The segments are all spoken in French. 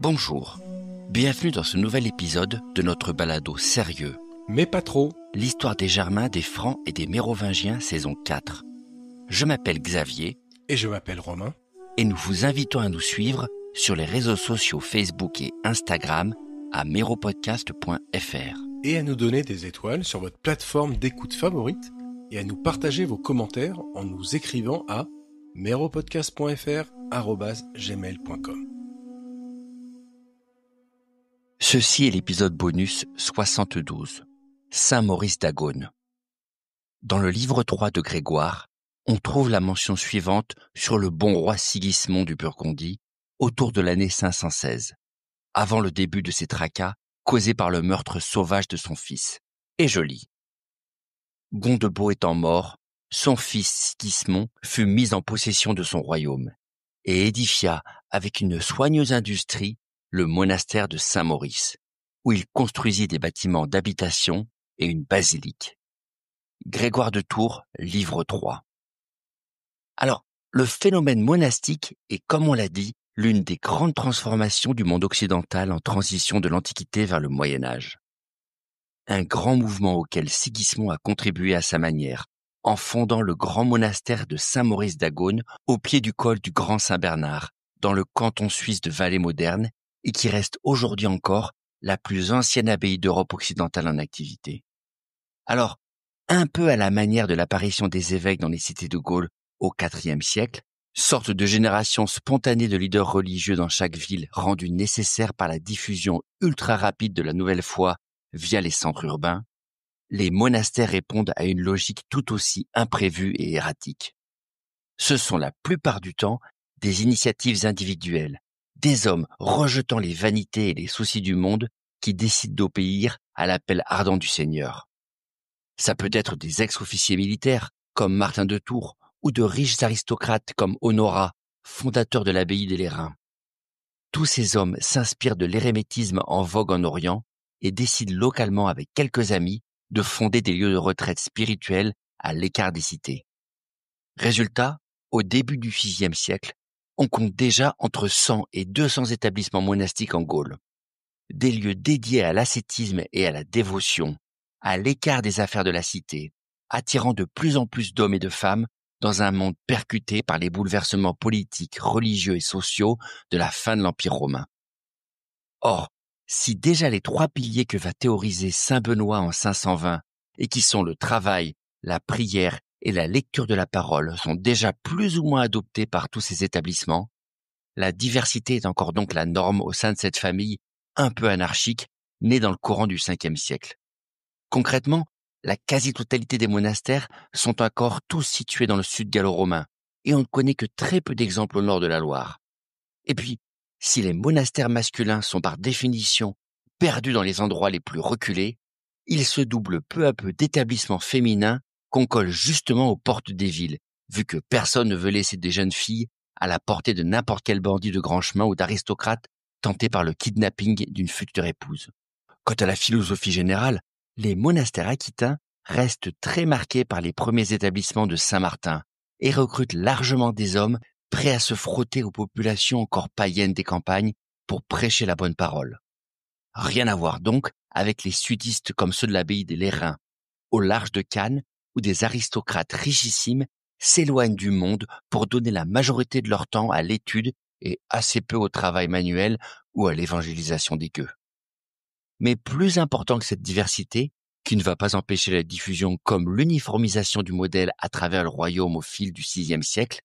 Bonjour, bienvenue dans ce nouvel épisode de notre balado sérieux. Mais pas trop. L'histoire des Germains, des Francs et des Mérovingiens, saison 4. Je m'appelle Xavier. Et je m'appelle Romain. Et nous vous invitons à nous suivre sur les réseaux sociaux Facebook et Instagram à meropodcast.fr. Et à nous donner des étoiles sur votre plateforme d'écoute favorite et à nous partager vos commentaires en nous écrivant à meropodcast.fr@gmail.com. Ceci est l'épisode bonus 72, Saint-Maurice d'Agone. Dans le livre 3 de Grégoire, on trouve la mention suivante sur le bon roi Sigismond du Burgondie autour de l'année 516, avant le début de ses tracas causés par le meurtre sauvage de son fils. Et je lis. Gondebaud étant mort, son fils Sigismond fut mis en possession de son royaume et édifia avec une soigneuse industrie le monastère de Saint-Maurice, où il construisit des bâtiments d'habitation et une basilique. Grégoire de Tours, livre 3. Alors, le phénomène monastique est, comme on l'a dit, l'une des grandes transformations du monde occidental en transition de l'Antiquité vers le Moyen-Âge. Un grand mouvement auquel Sigismond a contribué à sa manière, en fondant le grand monastère de Saint-Maurice d'Agone au pied du col du Grand Saint-Bernard, dans le canton suisse de Valais moderne, et qui reste aujourd'hui encore la plus ancienne abbaye d'Europe occidentale en activité. Alors, un peu à la manière de l'apparition des évêques dans les cités de Gaule au IVe siècle, sorte de génération spontanée de leaders religieux dans chaque ville rendue nécessaire par la diffusion ultra rapide de la nouvelle foi via les centres urbains, les monastères répondent à une logique tout aussi imprévue et erratique. Ce sont la plupart du temps des initiatives individuelles, des hommes rejetant les vanités et les soucis du monde qui décident d'obéir à l'appel ardent du Seigneur. Ça peut être des ex-officiers militaires comme Martin de Tours ou de riches aristocrates comme Honorat, fondateur de l'abbaye des Lérins. Tous ces hommes s'inspirent de l'érémétisme en vogue en Orient et décident localement avec quelques amis de fonder des lieux de retraite spirituels à l'écart des cités. Résultat, au début du VIe siècle, on compte déjà entre 100 et 200 établissements monastiques en Gaule. Des lieux dédiés à l'ascétisme et à la dévotion, à l'écart des affaires de la cité, attirant de plus en plus d'hommes et de femmes dans un monde percuté par les bouleversements politiques, religieux et sociaux de la fin de l'Empire romain. Or, si déjà les 3 piliers que va théoriser saint Benoît en 520 et qui sont le travail, la prière et la lecture de la parole sont déjà plus ou moins adoptés par tous ces établissements, la diversité est encore donc la norme au sein de cette famille un peu anarchique née dans le courant du Ve siècle. Concrètement, la quasi-totalité des monastères sont encore tous situés dans le sud gallo-romain et on ne connaît que très peu d'exemples au nord de la Loire. Et puis, si les monastères masculins sont par définition perdus dans les endroits les plus reculés, ils se doublent peu à peu d'établissements féminins qu'on colle justement aux portes des villes, vu que personne ne veut laisser des jeunes filles à la portée de n'importe quel bandit de grand chemin ou d'aristocrate tenté par le kidnapping d'une future épouse. Quant à la philosophie générale, les monastères aquitains restent très marqués par les premiers établissements de Saint-Martin et recrutent largement des hommes prêts à se frotter aux populations encore païennes des campagnes pour prêcher la bonne parole. Rien à voir donc avec les sudistes comme ceux de l'abbaye des Lérins, au large de Cannes, où des aristocrates richissimes s'éloignent du monde pour donner la majorité de leur temps à l'étude et assez peu au travail manuel ou à l'évangélisation des gueux. Mais plus important que cette diversité, qui ne va pas empêcher la diffusion comme l'uniformisation du modèle à travers le royaume au fil du VIe siècle,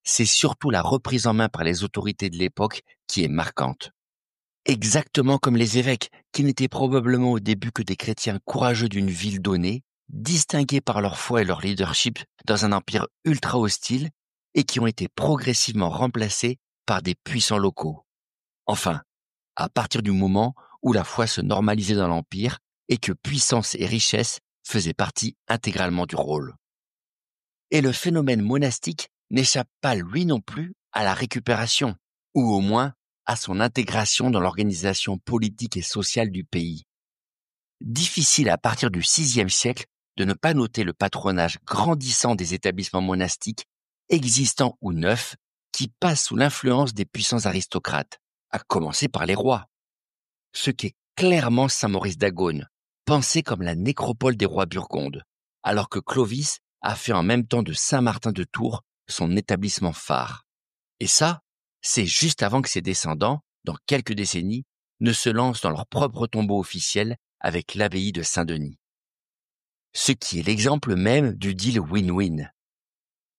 c'est surtout la reprise en main par les autorités de l'époque qui est marquante. Exactement comme les évêques, qui n'étaient probablement au début que des chrétiens courageux d'une ville donnée, distingués par leur foi et leur leadership dans un empire ultra hostile, et qui ont été progressivement remplacés par des puissants locaux. Enfin, à partir du moment où la foi se normalisait dans l'empire et que puissance et richesse faisaient partie intégralement du rôle. Et le phénomène monastique n'échappe pas lui non plus à la récupération, ou au moins à son intégration dans l'organisation politique et sociale du pays. difficile à partir du VIe siècle de ne pas noter le patronage grandissant des établissements monastiques, existants ou neufs, qui passent sous l'influence des puissants aristocrates, à commencer par les rois. Ce qu'est clairement Saint-Maurice d'Agone, pensé comme la nécropole des rois burgondes, alors que Clovis a fait en même temps de Saint-Martin de Tours son établissement phare. Et ça, c'est juste avant que ses descendants, dans quelques décennies, ne se lancent dans leur propre tombeau officiel avec l'abbaye de Saint-Denis. Ce qui est l'exemple même du deal win-win.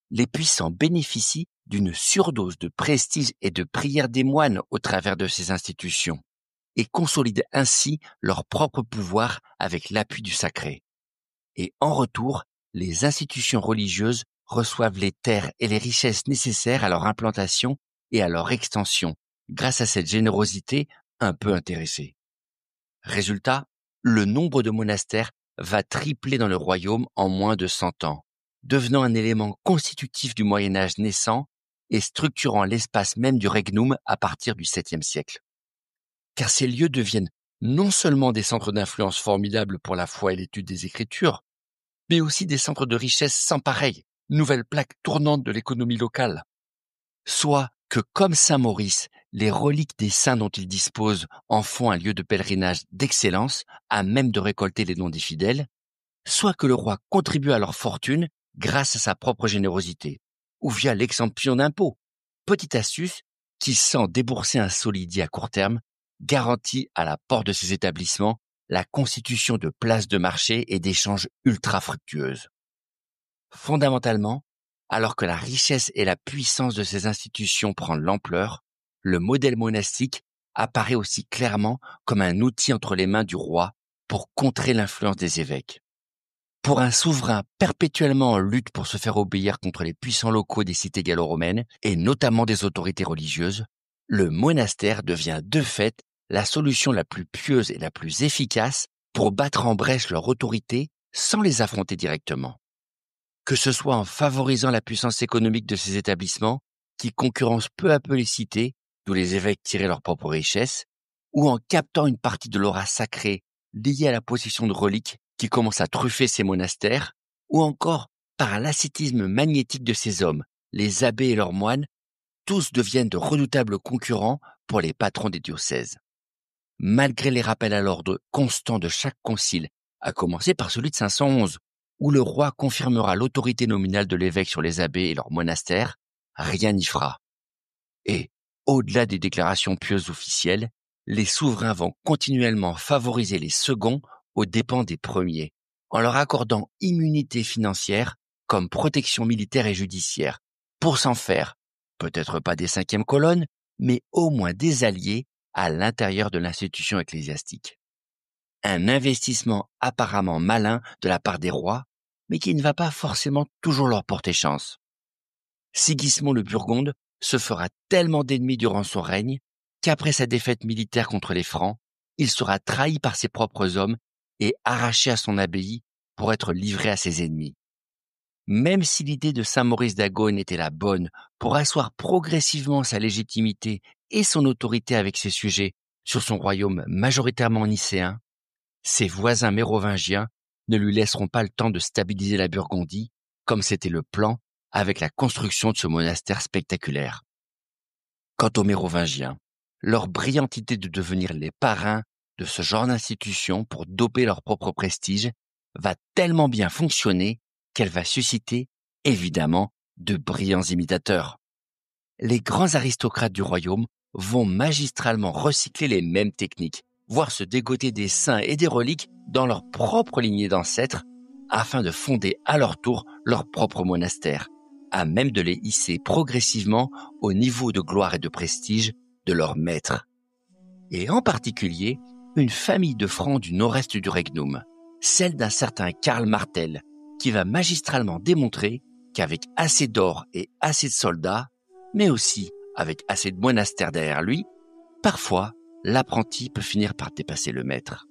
Les puissants bénéficient d'une surdose de prestige et de prière des moines au travers de ces institutions et consolident ainsi leur propre pouvoir avec l'appui du sacré. Et en retour, les institutions religieuses reçoivent les terres et les richesses nécessaires à leur implantation et à leur extension, grâce à cette générosité un peu intéressée. Résultat, le nombre de monastères va tripler dans le royaume en moins de 100 ans, devenant un élément constitutif du Moyen-Âge naissant et structurant l'espace même du regnum à partir du 7e siècle. Car ces lieux deviennent non seulement des centres d'influence formidables pour la foi et l'étude des Écritures, mais aussi des centres de richesse sans pareil, nouvelle plaque tournante de l'économie locale. Soit que, comme Saint-Maurice, les reliques des saints dont il dispose en font un lieu de pèlerinage d'excellence, à même de récolter les dons des fidèles, soit que le roi contribue à leur fortune grâce à sa propre générosité, ou via l'exemption d'impôts. Petite astuce qui, sans débourser un solidier à court terme, garantit à la porte de ces établissements la constitution de places de marché et d'échanges ultra fructueuses. Fondamentalement, alors que la richesse et la puissance de ces institutions prennent l'ampleur, le modèle monastique apparaît aussi clairement comme un outil entre les mains du roi pour contrer l'influence des évêques. Pour un souverain perpétuellement en lutte pour se faire obéir contre les puissants locaux des cités gallo-romaines, et notamment des autorités religieuses, le monastère devient de fait la solution la plus pieuse et la plus efficace pour battre en brèche leur autorité sans les affronter directement. Que ce soit en favorisant la puissance économique de ces établissements, qui concurrencent peu à peu les cités, d'où les évêques tiraient leur propre richesse, ou en captant une partie de l'aura sacrée liée à la possession de reliques qui commencent à truffer ces monastères, ou encore par l'ascétisme magnétique de ces hommes, les abbés et leurs moines, tous deviennent de redoutables concurrents pour les patrons des diocèses. Malgré les rappels à l'ordre constants de chaque concile, à commencer par celui de 511, où le roi confirmera l'autorité nominale de l'évêque sur les abbés et leurs monastères, rien n'y fera. Et, au-delà des déclarations pieuses officielles, les souverains vont continuellement favoriser les seconds aux dépens des premiers, en leur accordant immunité financière comme protection militaire et judiciaire, pour s'en faire, peut-être pas des cinquièmes colonnes, mais au moins des alliés à l'intérieur de l'institution ecclésiastique. Un investissement apparemment malin de la part des rois, mais qui ne va pas forcément toujours leur porter chance. Sigismond le Burgonde se fera tellement d'ennemis durant son règne qu'après sa défaite militaire contre les Francs, il sera trahi par ses propres hommes et arraché à son abbaye pour être livré à ses ennemis. Même si l'idée de Saint-Maurice d'Agone était la bonne pour asseoir progressivement sa légitimité et son autorité avec ses sujets sur son royaume majoritairement nicéen, ses voisins mérovingiens ne lui laisseront pas le temps de stabiliser la Burgondie, comme c'était le plan avec la construction de ce monastère spectaculaire. Quant aux Mérovingiens, leur brillante idée de devenir les parrains de ce genre d'institution pour doper leur propre prestige va tellement bien fonctionner qu'elle va susciter, évidemment, de brillants imitateurs. Les grands aristocrates du royaume vont magistralement recycler les mêmes techniques, voire se dégoter des saints et des reliques dans leur propre lignée d'ancêtres, afin de fonder à leur tour leur propre monastère, à même de les hisser progressivement au niveau de gloire et de prestige de leurs maîtres. Et en particulier, une famille de francs du nord-est du Regnum, celle d'un certain Karl Martel, qui va magistralement démontrer qu'avec assez d'or et assez de soldats, mais aussi avec assez de monastères derrière lui, parfois, l'apprenti peut finir par dépasser le maître.